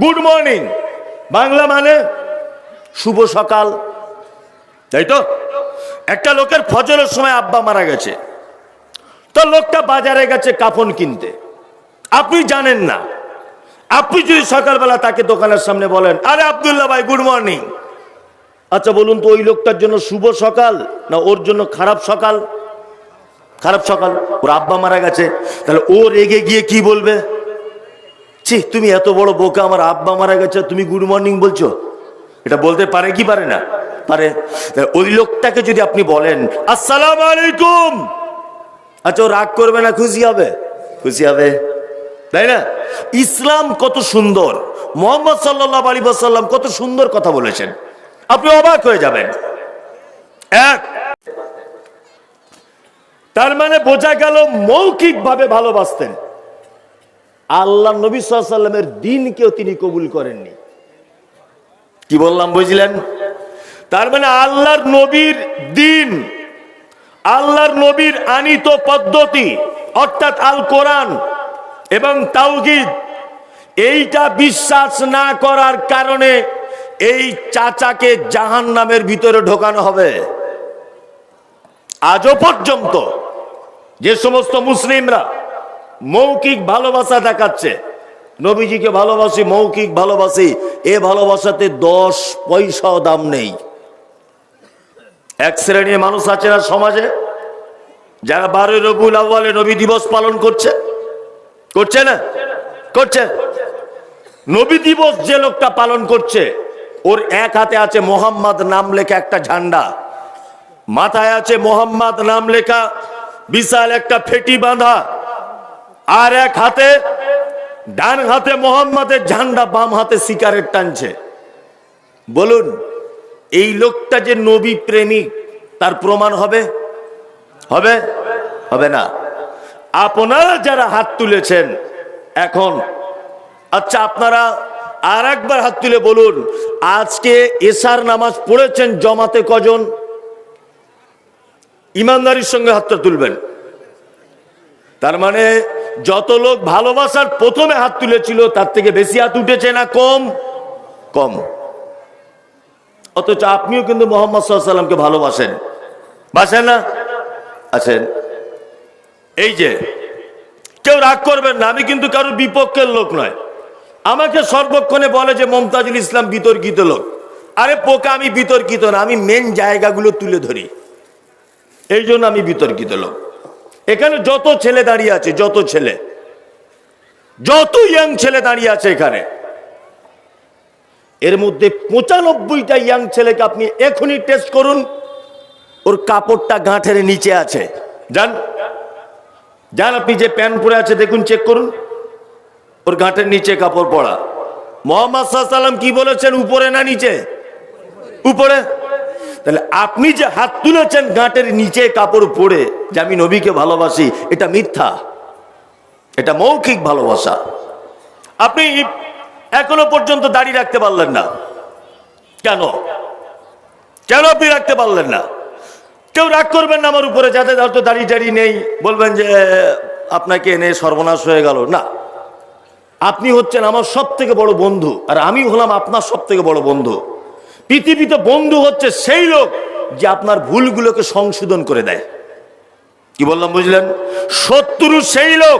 Good morning Bangla মানে শুভ সকাল, তাই তো? একটা লোকের ফজরের সময় আব্বা মারা গেছে, তো লোকটা বাজারে গেছে কাফন কিনতে। আপনি জানেন না, আপনি যদি সকালবেলা তাকে দোকানের সামনে বলেন, আরে আব্দুল্লাহ ভাই গুড মর্নিং, আচ্ছা বলুন তো ওই লোকটার জন্য শুভ সকাল না ওর জন্য খারাপ সকাল? খারাপ সকাল। ওর আব্বা মারা গেছে, তাহলে ও রেগে গিয়ে কি বলবে? ছি, তুমি এত বড় বোকা, আমার আব্বা মারা গেছে তুমি গুড মর্নিং বলছো। এটা বলতে পারে কি পারে না? পারে। ওই লোকটাকে যদি আপনি বলেন আসসালামু আলাইকুম, আচ্ছা ও রাগ করবে না খুশি হবে? খুশি হবে, তাই না? ইসলাম কত সুন্দর, মুহাম্মদ সাল্লাল্লাহু আলাইহি ওয়াসাল্লাম কত সুন্দর কথা বলেছেন, আপনি অবাক হয়ে যাবেন। এক, তার মানে বোঝা গেল মৌখিক ভাবে ভালোবাসতেন। আল্লাহ নবী সাল্লাল্লাহু আলাইহি ওয়াসাল্লামের দ্বীনকেও তিনি কবুল করেননি। কি বললাম বুঝলেন? তার মানে আল্লাহর নবীর দ্বীন, আল্লাহর নবীর আনিত পদ্ধতি অর্থাৎ আল কোরআন এবং তাওহীদ, এইটা বিশ্বাস না করার কারণে এই চাচাকে জাহান্নামের ভিতরে ঢোকানো হবে। আজও পর্যন্ত যে সমস্ত মুসলিমরা মৌখিক ভালোবাসা দেখাচ্ছে, নবীজিকে ভালোবাসি, মৌখিক ভালোবাসি, এ ভালোবাসাতে 10 পয়সাও দাম নেই। এক শ্রেণীর মানুষ আছে না সমাজে, যারা 12 রবিউল আউয়ালে নবী দিবস পালন করছে, করছে না? করছে। নবী দিবস যে লোকটা পালন করছে, ওর এক হাতে আছে মোহাম্মদ নাম লেখা একটা ঝান্ডা, মাথায় আছে মোহাম্মদ নাম লেখা বিশাল একটা ফেটি বাঁধা, আর এক হাতে, ডান হাতে মোহাম্মদের ঝান্ডা, বাম হাতে সিগারেট টানছে। বলুন এই লোকটা যে নবী প্রেমিক তার প্রমাণ হবে? হবে? হবে না। আপনারা যারা হাত তুলেছেন এখন, আচ্ছা আপনারা আর একবার হাত তুলে বলুন, আজকে এশার নামাজ পড়েছেন জমাতে কজন? ইমানদারির সঙ্গে হাতটা তুলবেন। তার মানে যত লোক ভালোবাসার প্রথমে হাত তুলেছিল তার থেকে বেশি হাত উঠেছে না কম? কম। অথচ আপনিও কিন্তু মুহাম্মদ সাল্লাল্লাহু আলাইহি ওয়াসাল্লামকে ভালোবাসেন, বাসেন না? আছেন। এই যে কেউ রাগ করবেন না, আমি কিন্তু কারোর বিপক্ষের লোক নয়। আমাকে সর্বক্ষণে বলে যে মমতাজুল ইসলাম বিতর্কিত লোক। আরে পোকা, আমি বিতর্কিত না, আমি মেন জায়গাগুলো তুলে ধরি, এই জন্য আমি বিতর্কিত লোক। এখানে যত ছেলে দাঁড়িয়ে আছে, যত ছেলে, যত ইয়াং ছেলে দাঁড়িয়ে আছে এখানে, এর মধ্যে 95টা ইয়াং ছেলেকে আপনি এখনই টেস্ট করুন, ওর কাপড়টা গাঁটের নিচে আছে। যান যান, আপনি যে প্যান্ট পরে আছে দেখুন, চেক করুন, ওর গাঁটের নিচে কাপড় পরা। মুহাম্মদ সাল্লাল্লাহু আলাইহি ওয়াসাল্লাম কি বলেছেন, উপরে না নিচে? উপরে। তাহলে আপনি যে হাত তুলেছেন গাঁটের নিচে কাপড় পরে যে আমি নবীকে ভালোবাসি, এটা মিথ্যা, এটা মৌখিক ভালোবাসা। আপনি এখনো পর্যন্ত দাঁড়িয়ে রাখতে পারলেন না কেন? কেন আপনি রাখতে পারলেন না? কেউ রাগ করবেন না আমার উপরে, যাদের হয়তো দাঁড়িয়ে দাঁড়িয়ে নেই, বলবেন যে আপনাকে এনে সর্বনাশ হয়ে গেল। না, আপনি হচ্ছেন আমার সব থেকে বড় বন্ধু, আর আমি হলাম আপনার সব থেকে বড় বন্ধু। পৃথিবীতে বন্ধু হচ্ছে সেই লোক যে আপনার ভুলগুলোকে সংশোধন করে দেয়। কি বললাম বুঝলেন? শত্রু সেই লোক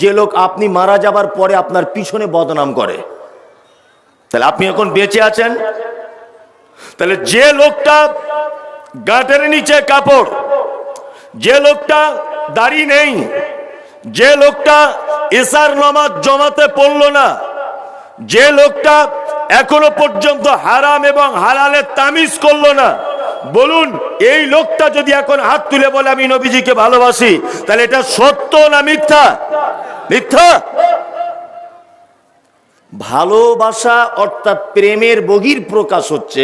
যে লোক আপনি মারা যাবার পরে আপনার পিছনে বদনাম করে। তাহলে আপনি এখন বেঁচে আছেন, তাহলে যে লোকটা গাঁটের নিচে কাপড়, যে লোকটা দাড়ি নেই, যে লোকটা এশার নামাজ জমাতে পড়লো না, যে লোকটা এখনো পর্যন্ত হারাম এবং হালালের তামিজ করলো না, বলুন এই লোকটা যদি এখন হাত তুলে বলে আমি নবীজিকে ভালোবাসি, তাহলে এটা সত্য না মিথ্যা? মিথ্যা। ভালোবাসা অর্থাৎ প্রেমের বহির প্রকাশ হচ্ছে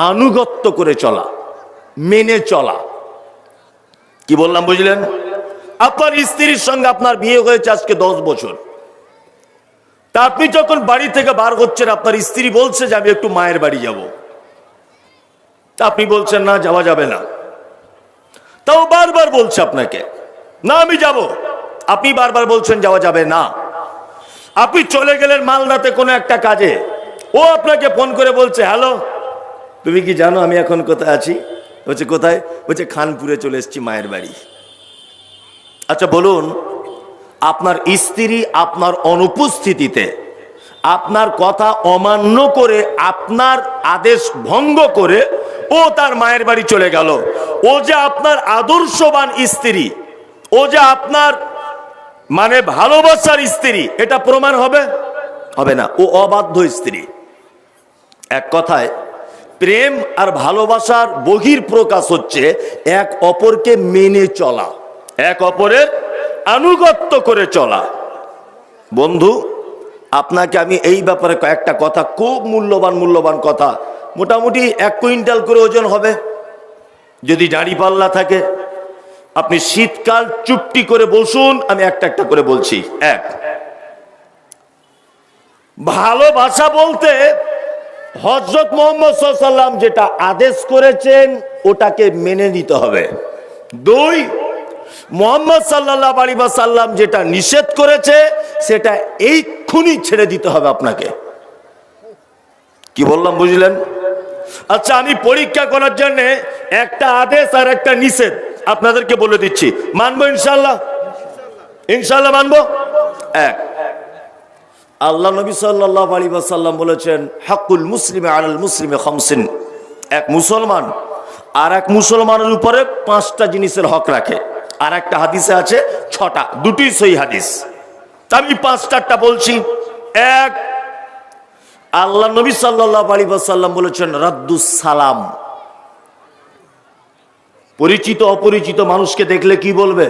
আনুগত্য করে চলা, মেনে চলা। কি বললাম বুঝলেন? আপনার স্ত্রীর সঙ্গে আপনার বিয়ে হয়েছে আজকে 10 বছর, তা আপনি যখন বাড়ি থেকে বার হচ্ছেন, আপনার স্ত্রী বলছে যে আমি একটু মায়ের বাড়ি যাব, তা আপনি বলছেন না যাওয়া যাবে না, তাও বারবার বলছে আপনাকে না আমি যাব, আপনি বারবার বলছেন যাওয়া যাবে না। আপনি চলে গেলেন মালদাতে কোনো একটা কাজে, ও আপনাকে ফোন করে বলছে, হ্যালো তুমি কি জানো আমি এখন কোথায় আছি? বলছে কোথায়? বলছে খানপুরে চলে এসেছি মায়ের বাড়ি। আচ্ছা বলুন, আপনার স্ত্রী আপনার অনুপস্থিতিতে আপনার কথা অমান্য করে, আপনার আদেশ ভঙ্গ করে ও তার মায়ের বাড়ি চলে গেল, ও যে আপনার আদর্শবান স্ত্রী, ও যে আপনার মানে ভালোবাসার স্ত্রী, এটা প্রমাণ হবে? হবে না, ও অবাধ্য স্ত্রী। এক কথায় প্রেম আর ভালোবাসার বহির প্রকাশ হচ্ছে এক অপরকে মেনে চলা, এক অপরের আনুগত্য করে চলা। বন্ধু, আপনাকে আমি এই ব্যাপারে কয়েকটা কথা, খুব মূল্যবান কথা, মোটামুটি 1 কুইন্টাল করে ওজন হবে যদি দাঁড়িপাল্লা থাকে। আপনি শীতকাল চুপটি করে বসুন, আমি একটা একটা করে বলছি। এক, ভালোবাসা বলতে হযরত মুহাম্মদ সাল্লাল্লাহু আলাইহি ওয়াসাল্লাম যেটা আদেশ করেছেন ওটাকে মেনে নিতে হবে। 2, মুহাম্মদ সাল্লাল্লাহু আলাইহি ওয়াসাল্লাম যেটা নিষেধ করেছে সেটা এইক্ষুনি ছেড়ে দিতে হবে আপনাকে। কি বললাম বুঝলেন? আচ্ছা, আমি পরীক্ষা করার জন্য একটা আদেশ আর একটা নিষেধ আপনাদেরকে বলে দিচ্ছি, মানবো ইনশাআল্লাহ? ইনশাআল্লাহ মানবো। এক, আল্লাহ নবী সাল্লাল্লাহু আলাইহি ওয়াসাল্লাম বলেছেন, হাক্কুল মুসলিমি আলাল মুসলিমি খামসিন, এক মুসলমান আর এক মুসলমানের উপরে 5টা জিনিসের হক রাখে। আর একটা হাদিসে আছে 6টা, দুটোই সহিহ হাদিস। আমি 5টাটা বলছি। এক, আল্লাহ নবী সাল্লাল্লাহু আলাইহি ওয়াসাল্লাম বলেছেন রাদ্দুস সালাম। পরিচিত অপরিচিত মানুষকে দেখলে কি বলবে?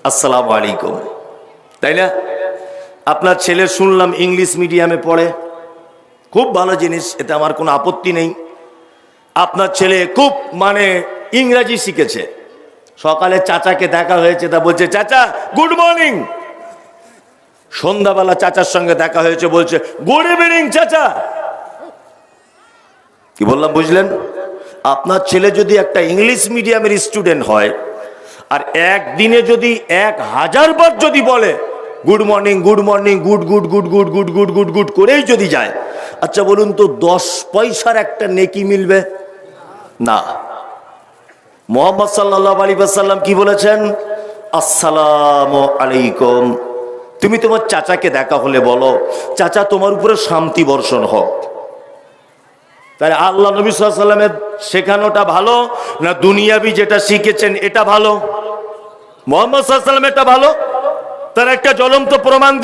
আসসালামু আলাইকুম, তাই না? আপনার ছেলে শুনলাম ইংলিশ মিডিয়ামে পড়ে, খুব ভালো জিনিস, এতে আমার কোনো আপত্তি নেই। আপনার ছেলে খুব মানে ইংরেজি শিখেছে, সকালে চাচাকে দেখা হয়েছে, তা বলছে চাচা গুড মর্নিং। সন্ধ্যাবেলা চাচার সঙ্গে দেখা হয়েছে, বলছে গুড ইভিনিং চাচা। কি বললাম বুঝলেন? আপনার ছেলে যদি একটা ইংলিশ মিডিয়ামের স্টুডেন্ট হয় আর একদিনে যদি 1000 বার যদি বলে good morning good morning, good good good good good good good good করেই যদি যায়, আচ্ছা বলুন তো 10 পয়সার একটা নেকি মিলবে? না। মুহাম্মদ সাল্লাল্লাহু আলাইহি ওয়াসাল্লাম কি বলেছেন? আসসালামু আলাইকুম। তুমি তোমার চাচাকে দেখা হলে বলো, চাচা তোমার উপরে শান্তি বর্ষণ হোক। তাহলে আল্লাহ নবী সাল্লাল্লাহু আলাইহি ওয়াসাল্লামের শেখানোটা ভালো না দুনিয়াবি যেটা শিখেছেন এটা ভালো? মুহাম্মদ সাল্লাল্লাহু আলাইহি ওয়াসাল্লাম এটা ভালো। তার একটা জ্বলন্ত প্রমাণ